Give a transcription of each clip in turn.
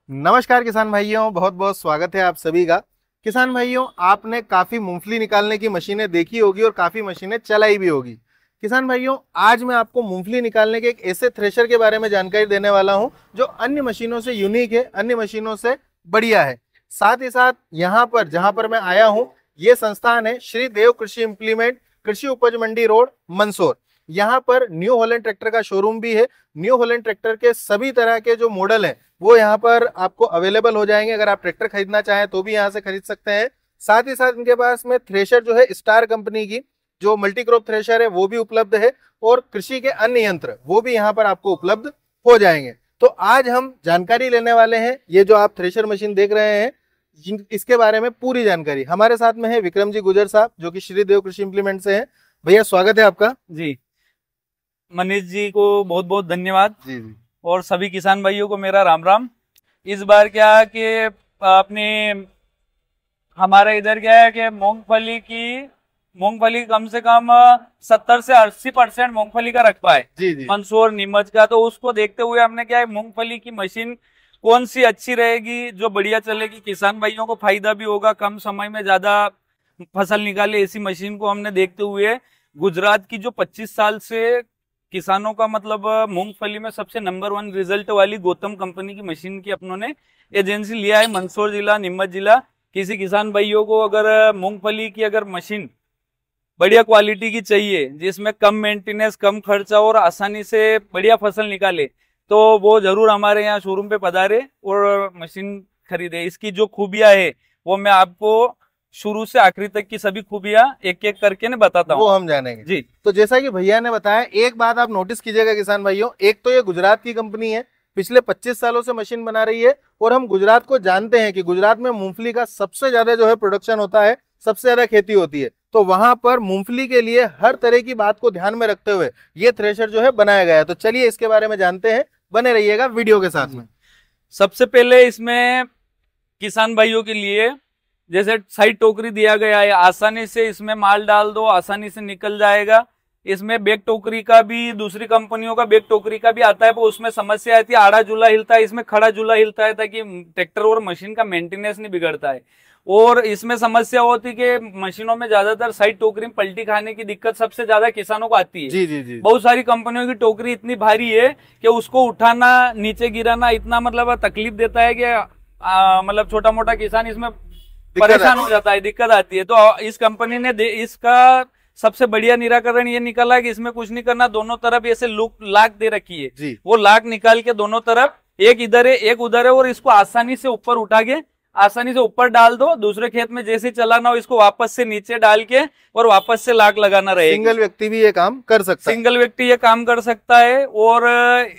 नमस्कार किसान भाइयों, बहुत बहुत स्वागत है आप सभी का। किसान भाइयों, आपने काफी मूंगफली निकालने की मशीनें देखी होगी और काफी मशीनें चलाई भी होगी। किसान भाइयों, आज मैं आपको मूंगफली निकालने के एक ऐसे थ्रेशर के बारे में जानकारी देने वाला हूं जो अन्य मशीनों से यूनिक है, अन्य मशीनों से बढ़िया है। साथ ही साथ यहाँ पर जहां पर मैं आया हूँ, ये संस्थान है श्री देव कृषि इम्प्लीमेंट, कृषि उपज मंडी रोड, मंदसौर। यहाँ पर न्यू हॉलैंड ट्रैक्टर का शोरूम भी है। न्यू हॉलैंड ट्रैक्टर के सभी तरह के जो मॉडल हैं वो यहाँ पर आपको अवेलेबल हो जाएंगे। अगर आप ट्रैक्टर खरीदना चाहें तो भी यहाँ से खरीद सकते हैं। साथ ही साथ इनके पास में थ्रेशर जो है स्टार कंपनी की जो मल्टी क्रॉप थ्रेशर है वो भी उपलब्ध है, और कृषि के अन्य यंत्र वो भी यहाँ पर आपको उपलब्ध हो जाएंगे। तो आज हम जानकारी लेने वाले हैं, ये जो आप थ्रेशर मशीन देख रहे हैं इसके बारे में पूरी जानकारी। हमारे साथ में है विक्रम जी गुजर साहब जो कि श्री देव कृषि इम्प्लीमेंट से हैं। भैया स्वागत है आपका। जी, मनीष जी को बहुत बहुत धन्यवाद। जी जी। और सभी किसान भाइयों को मेरा राम राम। इस बार क्या है कि अपने हमारे इधर क्या है कि मूंगफली कम से कम 70 से 80% मूंगफली का रकबा है। जी जी। मंदसौर नीमच का, तो उसको देखते हुए हमने क्या है मूंगफली की मशीन कौन सी अच्छी रहेगी जो बढ़िया चलेगी, किसान भाइयों को फायदा भी होगा, कम समय में ज्यादा फसल निकाले, ऐसी मशीन को हमने देखते हुए गुजरात की जो 25 साल से किसानों का मतलब मूंगफली में सबसे नंबर 1 रिजल्ट वाली गौतम कंपनी की मशीन की अपनों ने एजेंसी लिया है। मंदसौर जिला, नीमच जिला। किसी किसान भाइयों को अगर मूंगफली की अगर मशीन बढ़िया क्वालिटी की चाहिए जिसमें कम मेंटेनेंस, कम खर्चा और आसानी से बढ़िया फसल निकाले, तो वो जरूर हमारे यहाँ शोरूम पे पधारे और मशीन खरीदे। इसकी जो खूबियां है वो मैं आपको शुरू से आखिरी तक की सभी खूबियां एक एक करके बताता हूँ, वो हम जानेंगे जी। तो जैसा कि भैया ने बताया, एक बात आप नोटिस कीजिएगा किसान भाइयों, एक तो ये गुजरात की कंपनी है, पिछले 25 सालों से मशीन बना रही है, और हम गुजरात को जानते हैं कि गुजरात में मूंगफली का सबसे ज्यादा जो है प्रोडक्शन होता है, सबसे ज्यादा खेती होती है। तो वहां पर मूंगफली के लिए हर तरह की बात को ध्यान में रखते हुए ये थ्रेशर जो है बनाया गया है। तो चलिए इसके बारे में जानते हैं, बने रहिएगा वीडियो के साथ में। सबसे पहले इसमें किसान भाइयों के लिए जैसे साइड टोकरी दिया गया है, आसानी से इसमें माल डाल दो, आसानी से निकल जाएगा। इसमें बैक टोकरी का भी, दूसरी कंपनियों का बैक टोकरी का भी आता है, पर उसमें समस्या आती है आड़ा झूला हिलता है, इसमें खड़ा झूला हिलता है ताकि ट्रैक्टर और मशीन का मेंटेनेंस नहीं बिगड़ता है। और इसमें समस्या होती है कि मशीनों में ज्यादातर साइड टोकरी में पलटी खाने की दिक्कत सबसे ज्यादा किसानों को आती है। जी जी जी। बहुत सारी कंपनियों की टोकरी इतनी भारी है कि उसको उठाना, नीचे गिराना इतना मतलब तकलीफ देता है कि मतलब छोटा मोटा किसान इसमें परेशान हो जाता है, दिक्कत आती है। तो इस कंपनी ने इसका सबसे बढ़िया निराकरण ये निकाला है कि इसमें कुछ नहीं करना, दोनों तरफ ऐसे लाक दे रखी है, वो लाक निकाल के दोनों तरफ, एक इधर है एक उधर है, और इसको आसानी से ऊपर उठा के आसानी से ऊपर डाल दो। दूसरे खेत में जैसे चलाना हो इसको वापस से नीचे डाल के और वापस से लाक लगाना रहेगा। सिंगल व्यक्ति भी ये काम कर सकता है। सिंगल व्यक्ति ये काम कर सकता है। और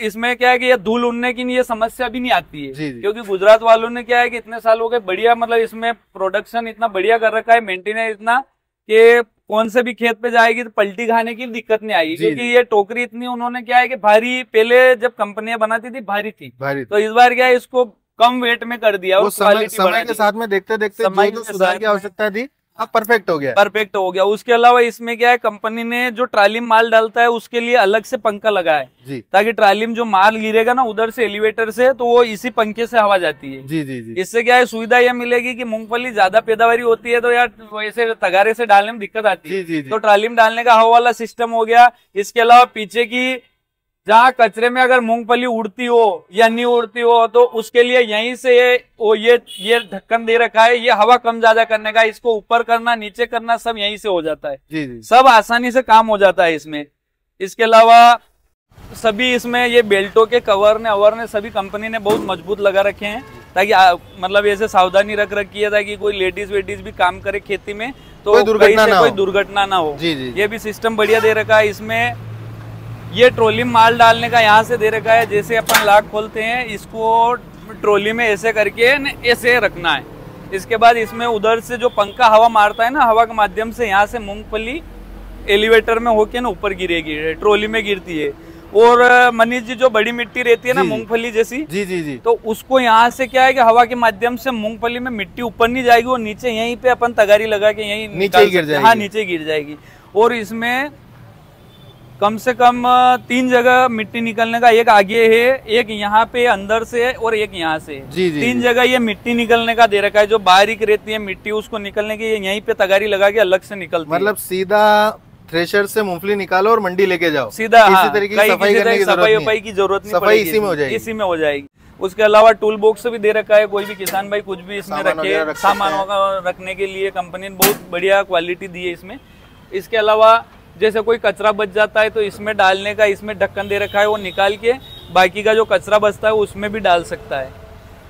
इसमें क्या है कि ये धूल उड़ने की ये समस्या भी नहीं आती है। जी जी। क्योंकि गुजरात वालों ने क्या है कि इतने साल हो गए बढ़िया, मतलब इसमें प्रोडक्शन इतना बढ़िया कर रखा है, मेंटेनेंस इतना कि कौन से भी खेत पे जाएगी तो पलटी खाने की दिक्कत नहीं आएगी। क्योंकि ये टोकरी इतनी उन्होंने क्या है कि भारी, पहले जब कंपनियां बनाती थी भारी थी, तो इस बार क्या है इसको कम वेट में कर दिया। वो समय के साथ में देखते देखते जो सुधार की आवश्यकता थी अब परफेक्ट हो गया। उसके अलावा इसमें क्या है, कंपनी ने जो ट्राली में माल डालता है उसके लिए अलग से पंखा लगा है, ताकि ट्राली में जो माल गिरेगा ना उधर से एलिवेटर से, तो वो इसी पंखे से हवा जाती है। जी जी जी। इससे क्या है सुविधा यह मिलेगी कि मूंगफली ज्यादा पैदावारी होती है तो यार वैसे तगारे से डालने में दिक्कत आती है। जी जी। तो ट्राली में डालने का हवा वाला सिस्टम हो गया। इसके अलावा पीछे की जहाँ कचरे में अगर मूंगफली उड़ती हो या नहीं उड़ती हो तो उसके लिए यहीं से ये ढक्कन दे रखा है, ये हवा कम ज्यादा करने का। इसको ऊपर करना, नीचे करना सब यहीं से हो जाता है। जी जी। सब सब आसानी से काम हो जाता है इसमें। इसके अलावा सभी इसमें ये बेल्टों के कवर ने सभी कंपनी ने बहुत मजबूत लगा रखे हैं, ताकि मतलब ऐसे सावधानी रख रखी है ताकि कोई लेडीज वेडीज भी काम करे खेती में तो कोई दुर्घटना ना हो। जी जी। ये भी सिस्टम बढ़िया दे रखा है। इसमें ये ट्रॉली में माल डालने का यहाँ से दे रखा है, जैसे अपन लाक खोलते हैं इसको ट्रॉली में ऐसे करके ऐसे रखना है। इसके बाद इसमें उधर से जो पंखा हवा मारता है ना, हवा के माध्यम से यहाँ से मूंगफली एलिवेटर में होके ना ऊपर गिरेगी, ट्रॉली में गिरती है। और मनीष जी जो बड़ी मिट्टी रहती है ना मूंगफली जैसी, जी जी जी, तो उसको यहाँ से क्या है कि हवा के माध्यम से मूंगफली में मिट्टी ऊपर नहीं जाएगी, वो नीचे यहीं पे अपन तगारी लगा के यहीं नीचे गिर जाएगी। हाँ नीचे गिर जाएगी। और इसमें कम से कम 3 जगह मिट्टी निकलने का, एक आगे है, एक यहाँ पे अंदर से है और एक यहाँ से है। जी, 3 जगह ये मिट्टी निकलने का दे रखा है। जो बारीक रहती है मिट्टी उसको निकलने की यहीं पे तगारी लगा के अलग से निकलती है। मतलब सीधा थ्रेशर से मूंगफली निकालो और मंडी लेके जाओ सीधा। किसी तरीके की सफाई करने की सफाई की जरूरत नहीं, सफाई इसी में हो जाएगी। इसी में हो जाएगी। उसके अलावा टूल बॉक्स भी दे रखा है, कोई भी किसान भाई कुछ भी इसमें रखे, सामानों का रखने के लिए कंपनी ने बहुत बढ़िया क्वालिटी दी है इसमें। इसके अलावा जैसे कोई कचरा बच जाता है तो इसमें डालने का, इसमें ढक्कन दे रखा है, वो निकाल के बाकी का जो कचरा बचता है उसमें भी डाल सकता है।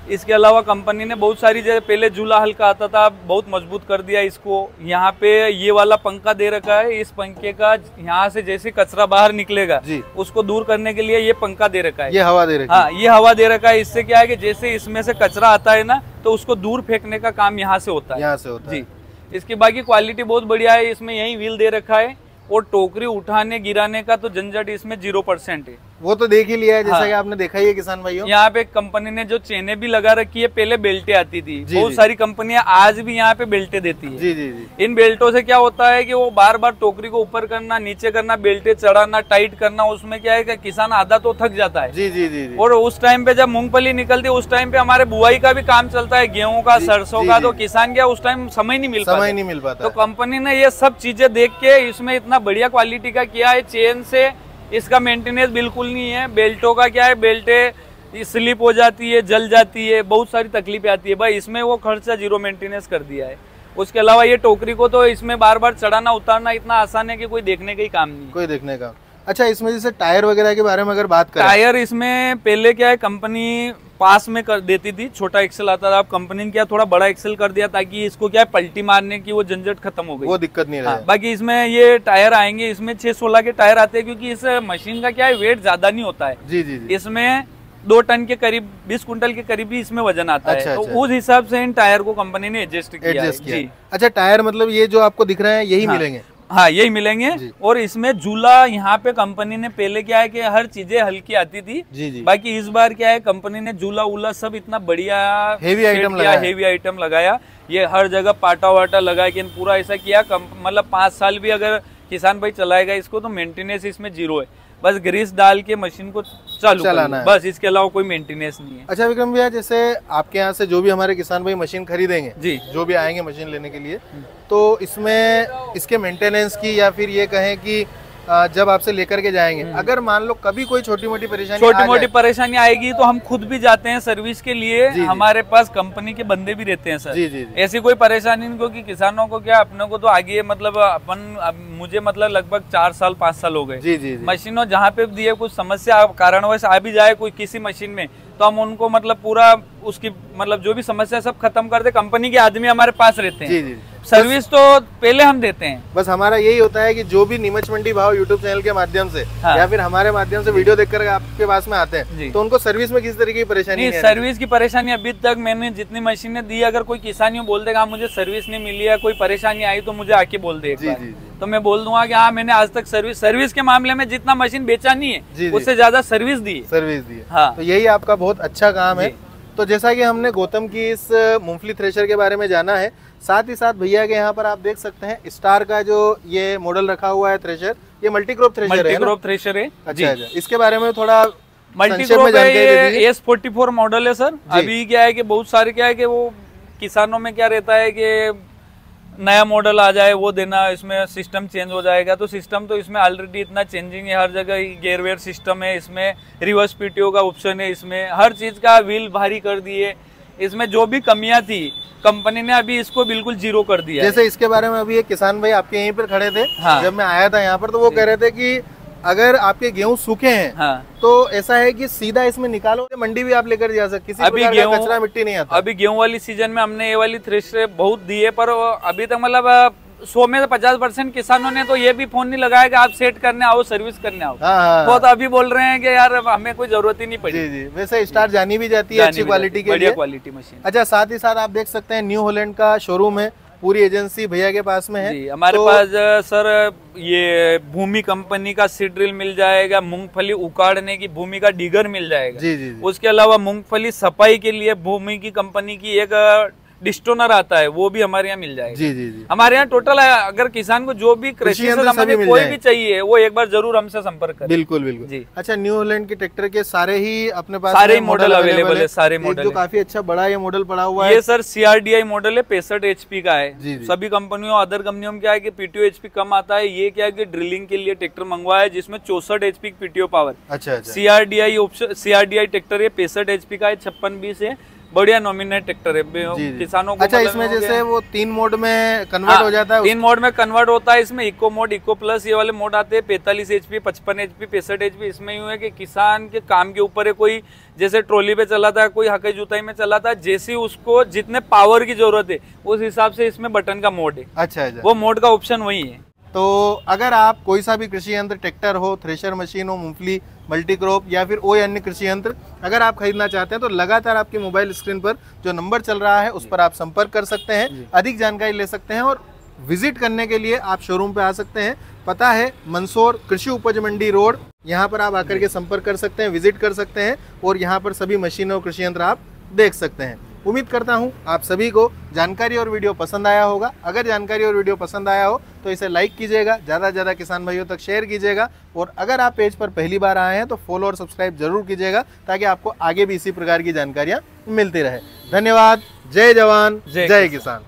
इसके अलावा कंपनी ने बहुत सारी जगह, पहले झूला हल्का आता था, बहुत मजबूत कर दिया इसको। यहाँ पे ये वाला पंखा दे रखा है, इस पंखे का यहाँ से जैसे कचरा बाहर निकलेगा उसको दूर करने के लिए ये पंखा दे रखा है, ये हवा दे रखा है। हाँ, ये हवा दे रखा है। इससे क्या है कि जैसे इसमें से कचरा आता है ना तो उसको दूर फेंकने का काम यहाँ से होता है, यहाँ से होता है। जी। इसकी बाकी क्वालिटी बहुत बढ़िया है। इसमें यही व्हील दे रखा है और टोकरी उठाने गिराने का तो झंझट इसमें 0% है। वो तो देख ही लिया है, जैसा हाँ। कि आपने देखा ही है किसान भाइयों। यहाँ पे कंपनी ने जो चेनें भी लगा रखी है, पहले बेल्टें आती थी, बहुत सारी कंपनियां आज भी यहाँ पे बेल्टें देती है। जी जी जी। इन बेल्टों से क्या होता है कि वो बार बार टोकरी को ऊपर करना, नीचे करना, बेल्टें चढ़ाना, टाइट करना, उसमें क्या है कि किसान आधा तो थक जाता है। जी जी जी। और उस टाइम पे जब मूंगफली निकलती है उस टाइम पे हमारे बुआई का भी काम चलता है, गेहूं का, सरसों का, तो किसान क्या उस टाइम समय नहीं मिल पाता। तो कंपनी ने ये सब चीजें देख के इसमें इतना बढ़िया क्वालिटी का किया है। चेन से इसका मेंटेनेंस बिल्कुल नहीं है। बेल्टों का क्या है, बेल्टें स्लिप हो जाती है, जल जाती है, बहुत सारी तकलीफें आती है भाई, इसमें वो खर्चा 0 मेंटेनेंस कर दिया है। उसके अलावा ये टोकरी को तो इसमें बार बार चढ़ाना उतारना इतना आसान है कि कोई देखने का ही काम नहीं, कोई देखने का। अच्छा, इसमें जैसे टायर वगैरह के बारे में अगर बात करें, टायर इसमें पहले क्या है कंपनी पास में कर देती थी, छोटा एक्सेल आता था। अब कंपनी ने क्या थोड़ा बड़ा एक्सेल कर दिया ताकि इसको क्या है पलटी मारने की वो झंझट खत्म हो गई, वो दिक्कत नहीं रहा। बाकी इसमें ये टायर आएंगे, इसमें 6-16 के टायर आते हैं क्योंकि इस मशीन का क्या है वेट ज्यादा नहीं होता है। जी जी जी। इसमें 2 टन के करीब, 20 कुंटल के करीब ही इसमें वजन आता है। तो उस हिसाब से इन टायर को कंपनी ने एडजस्ट किया है। अच्छा, टायर मतलब ये जो आपको दिख रहे हैं यही मिलेंगे? हाँ, यही मिलेंगे। और इसमें झूला यहाँ पे कंपनी ने, पहले क्या है कि हर चीजें हल्की आती थी, जी। बाकी इस बार क्या है कंपनी ने झूला उला सब इतना बढ़िया हेवी आइटम लगाया। ये हर जगह पाटा वाटा लगा के पूरा ऐसा किया, मतलब 5 साल भी अगर किसान भाई चलाएगा इसको तो मेंटेनेंस इसमें 0 है। बस ग्रीस डाल के मशीन को चालू चलाना है, बस इसके अलावा कोई मेंटेनेंस नहीं है। अच्छा विक्रम भैया, जैसे आपके यहाँ से जो भी हमारे किसान भाई मशीन खरीदेंगे, जी, जो भी आएंगे मशीन लेने के लिए, तो इसमें इसके मेंटेनेंस की या फिर ये कहें कि जब आपसे लेकर के जाएंगे, अगर मान लो कभी कोई छोटी मोटी परेशानी आएगी तो हम खुद भी जाते हैं सर्विस के लिए। हमारे पास कंपनी के बंदे भी रहते हैं सर। जी। ऐसी कोई परेशानी नहीं, क्योंकि किसानों को क्या, अपने को तो आगे मतलब मुझे मतलब लगभग 4 साल 5 साल हो गए। जी। मशीनों जहाँ पे दिए कुछ समस्या कारणवश आ भी जाए कोई किसी मशीन में, तो हम उनको मतलब पूरा उसकी मतलब जो भी समस्या सब खत्म कर दे। कंपनी के आदमी हमारे पास रहते हैं। जी। सर्विस तो पहले हम देते हैं। बस हमारा यही होता है कि जो भी नीमच मंडी भाव यूट्यूब चैनल के माध्यम से या फिर हमारे माध्यम से वीडियो देखकर आपके पास में आते हैं, तो उनको सर्विस में किसी तरीके की परेशानी नहीं? सर्विस की परेशानी अभी तक मैंने जितनी मशीनें दी, अगर कोई किसान बोल देगा मुझे सर्विस नहीं मिली है, कोई परेशानी आई तो मुझे आके बोल दे, तो मैं बोल दूंगा कि हाँ मैंने आज तक सर्विस के मामले में जितना मशीन बेचा नहीं है उससे ज्यादा सर्विस दी। हाँ, तो यही आपका बहुत अच्छा काम है। तो जैसा कि हमने गौतम की इस मूंगफली थ्रेशर के बारे में जाना है, साथ ही साथ भैया के यहाँ पर आप देख सकते हैं स्टार का जो ये मॉडल रखा हुआ है थ्रेशर, ये मल्टीक्रॉप थ्रेशर है। अच्छा, इसके बारे में थोड़ा मल्टीक्रॉप है, S44 मॉडल है सर। अभी क्या है कि बहुत सारे क्या है कि वो किसानों में क्या रहता है कि नया मॉडल आ जाए वो देना, इसमें सिस्टम चेंज हो जाएगा, तो सिस्टम तो इसमें ऑलरेडी इतना चेंजिंग है, हर जगह गियरवेयर सिस्टम है, इसमें रिवर्स पीटीओ का ऑप्शन है, इसमें हर चीज का व्हील भारी कर दिए। इसमें जो भी कमियां थी कंपनी ने अभी इसको बिल्कुल 0 कर दिया। जैसे इसके बारे में अभी एक किसान भाई आपके यहीं पर खड़े थे, जब मैं आया था यहाँ पर, तो वो कह रहे थे कि अगर आपके गेहूं सूखे हैं तो ऐसा है कि सीधा इसमें निकालो, मंडी भी आप लेकर जा सकते, किसी प्रकार का कचरा मिट्टी नहीं आता। अभी गेहूं वाली सीजन में हमने ये वाली थ्रेशर बहुत दी है, पर अभी तक मतलब 100 में से 50% किसानों ने तो ये भी फोन नहीं लगाया कि आप सेट करने आओ, सर्विस करने आओ। वो तो अभी बोल रहे हैं कि यार हमें कोई जरूरत ही नहीं पड़ी। जी। वैसे स्टार जानी भी जाती है अच्छी क्वालिटी के, बढ़िया क्वालिटी मशीन। अच्छा, साथ ही साथ आप देख सकते हैं न्यू हॉलैंड का शोरूम है, पूरी एजेंसी भैया के पास में है। जी, हमारे पास सर ये भूमि कंपनी का सीड ड्रिल मिल जाएगा, मूंगफली उखाड़ने की भूमि का डिगर मिल जाएगा। जी। उसके अलावा मूंगफली सफाई के लिए भूमि की कंपनी की एक डिस्टोनर आता है वो भी हमारे यहाँ मिल जाएगा। जी जी जी। हमारे यहाँ टोटल अगर किसान को जो भी कृषि से संबंधित कोई भी चाहिए वो एक बार जरूर हमसे संपर्क करें। बिल्कुल बिल्कुल जी। अच्छा, न्यू हॉलैंड के ट्रैक्टर के सारे ही अपने पास सारे मॉडल अवेलेबल है, सारे मॉडल। जो काफी अच्छा बड़ा ये मॉडल पड़ा हुआ है, ये सर CRDI मॉडल है, 65 HP का है। सभी कंपनियों अदर कंपनियों में क्या है कि PTO HP कम आता है, ये क्या है कि ड्रिलिंग के लिए ट्रैक्टर मंगवाया है जिसमें 64 HP की PTO पावर। अच्छा। CRDI ट्रैक्टर है, 65 HP का है, 5620 है, बढ़िया नॉमिनेट ट्रैक्टर है किसानों को। अच्छा, इसमें जैसे वो 3 मोड में कन्वर्ट हो जाता है। 3 मोड में कन्वर्ट होता है। इसमें इको मोड, इको प्लस ये वाले मोड आते हैं। 45 HP, 55 HP, 65 HP। इसमें यूं है कि किसान के काम के ऊपर है, कोई जैसे ट्रॉली पे चलाता है, कोई हकई जुताई में चलाता है, जैसी उसको जितने पावर की जरूरत है उस हिसाब से इसमें बटन का मोड है। अच्छा, वो मोड का ऑप्शन वही है। तो अगर आप कोई सा भी कृषि यंत्र, ट्रैक्टर हो, थ्रेशर मशीन हो, मूंगफली, मल्टीक्रॉप या फिर कोई अन्य कृषि यंत्र अगर आप खरीदना चाहते हैं तो लगातार आपके मोबाइल स्क्रीन पर जो नंबर चल रहा है उस पर आप संपर्क कर सकते हैं, अधिक जानकारी ले सकते हैं और विजिट करने के लिए आप शोरूम पे आ सकते हैं। पता है मंदसौर कृषि उपज मंडी रोड, यहाँ पर आप आकर के संपर्क कर सकते हैं, विजिट कर सकते हैं और यहाँ पर सभी मशीनें और कृषि यंत्र आप देख सकते हैं। उम्मीद करता हूँ आप सभी को जानकारी और वीडियो पसंद आया होगा। अगर जानकारी और वीडियो पसंद आया हो तो इसे लाइक कीजिएगा, ज़्यादा से ज़्यादा किसान भाइयों तक शेयर कीजिएगा और अगर आप पेज पर पहली बार आए हैं तो फॉलो और सब्सक्राइब जरूर कीजिएगा ताकि आपको आगे भी इसी प्रकार की जानकारियाँ मिलती रहे। धन्यवाद। जय जवान, जय किसान।